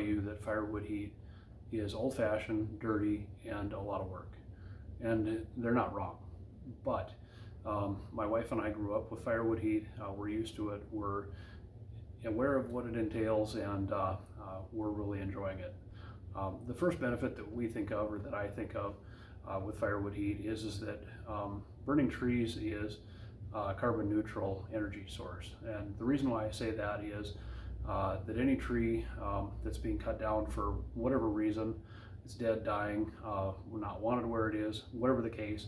you that firewood heat is old-fashioned, dirty, and a lot of work. And they're not wrong. But my wife and I grew up with firewood heat. We're used to it. We're aware of what it entails, and we're really enjoying it. The first benefit that we think of, or that I think of, with firewood heat is that burning trees is a carbon neutral energy source. And the reason why I say that is that any tree that's being cut down for whatever reason, it's dead, dying, not wanted where it is, whatever the case,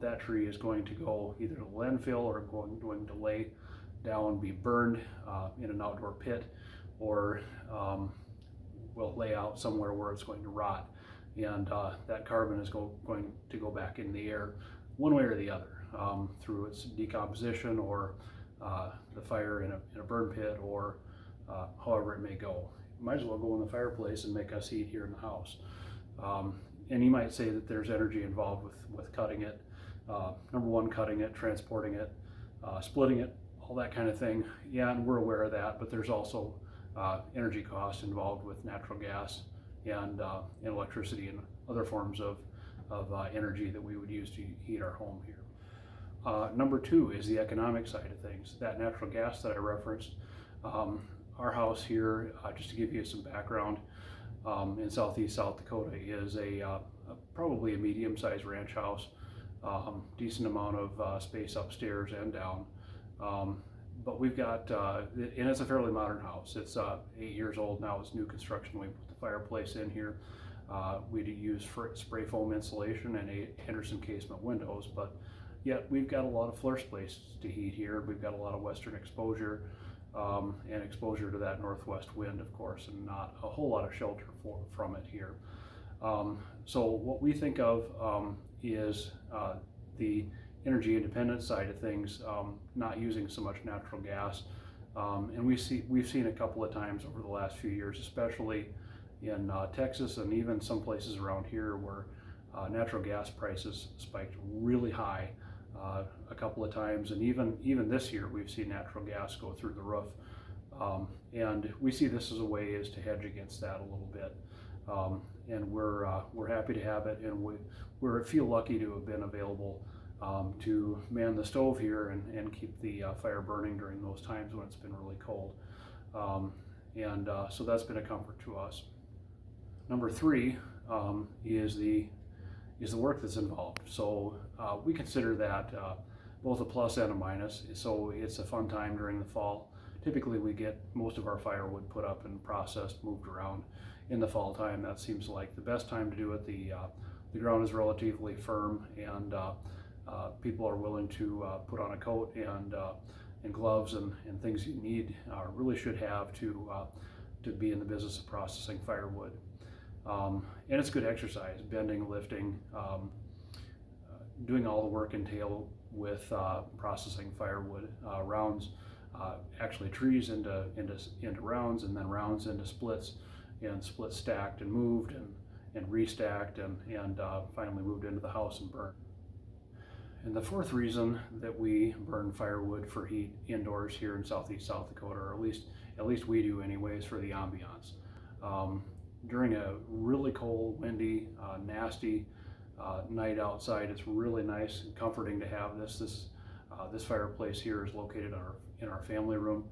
that tree is going to go either to landfill or going to lay down, be burned in an outdoor pit, or will lay out somewhere where it's going to rot. And that carbon is going to go back in the air one way or the other, through its decomposition or the fire in a burn pit, or however it may go. Might as well go in the fireplace and make us heat here in the house. And you might say that there's energy involved with cutting it. Number one, cutting it, transporting it, splitting it, all that kind of thing. Yeah, and we're aware of that, but there's also energy costs involved with natural gas and electricity and other forms of energy that we would use to heat our home here. Number two is the economic side of things. That natural gas that I referenced, our house here, just to give you some background, in southeast South Dakota is probably a medium-sized ranch house, decent amount of space upstairs and down. But we've got, and it's a fairly modern house. It's 8 years old now. It's new construction. We put the fireplace in here. We use spray foam insulation and Henderson casement windows, but yet we've got a lot of floor space to heat here. We've got a lot of western exposure, and exposure to that northwest wind, of course, and not a whole lot of shelter from it here. So what we think of is the energy independent side of things, not using so much natural gas. And we've seen a couple of times over the last few years, especially in Texas and even some places around here, where natural gas prices spiked really high a couple of times, and even this year we've seen natural gas go through the roof. And we see this as a way to hedge against that a little bit. And we're happy to have it, and we feel lucky to have been available to man the stove here and keep the fire burning during those times when it's been really cold. So that's been a comfort to us. Number three is the work that's involved. So we consider that both a plus and a minus. So it's a fun time during the fall. Typically we get most of our firewood put up and processed, moved around in the fall time. That seems like the best time to do it. The ground is relatively firm, and people are willing to put on a coat and gloves and things you need, really should have to be in the business of processing firewood. And it's good exercise, bending, lifting, doing all the work entailed with processing firewood, rounds, actually trees into rounds, and then rounds into splits, and splits stacked and moved and restacked and finally moved into the house and burned. And the fourth reason that we burn firewood for heat indoors here in southeast South Dakota, or at least we do anyways, for the ambiance. During a really cold, windy, nasty night outside, it's really nice and comforting to have this. This fireplace here is located in our family room.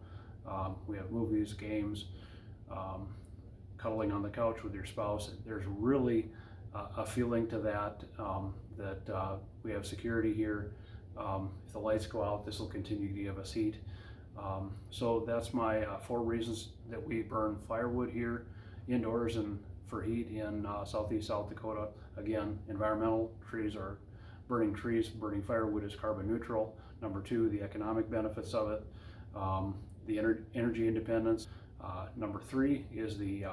We have movies, games, cuddling on the couch with your spouse. There's really a feeling to that, that we have security here. If the lights go out, this will continue to give us heat. So that's my 4 reasons that we burn firewood here indoors and for heat in southeast South Dakota. Again, environmental, burning firewood is carbon neutral. Number 2, the economic benefits of it, the energy independence. Number 3 is the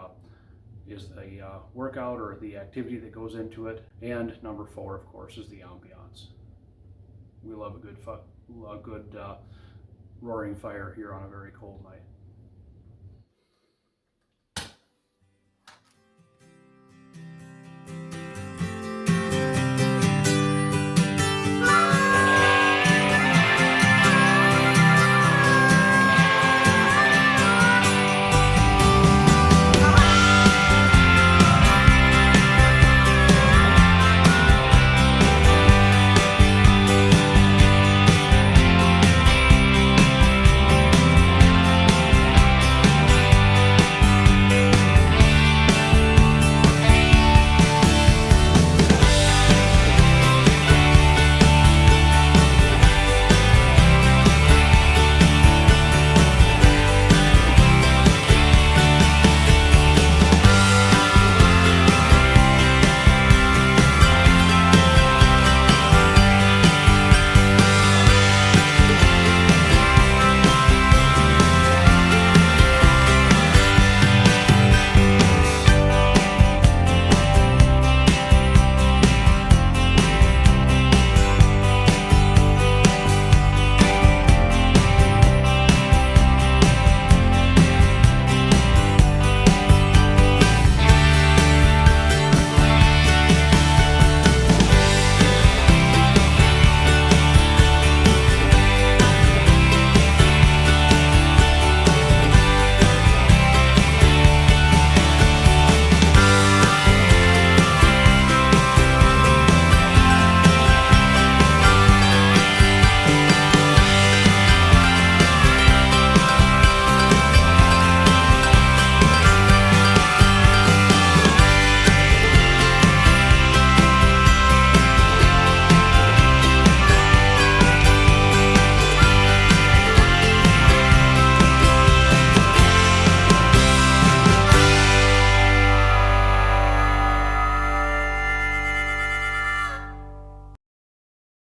workout or the activity that goes into it. And number 4, of course, is the ambiance. We love a good roaring fire here on a very cold night.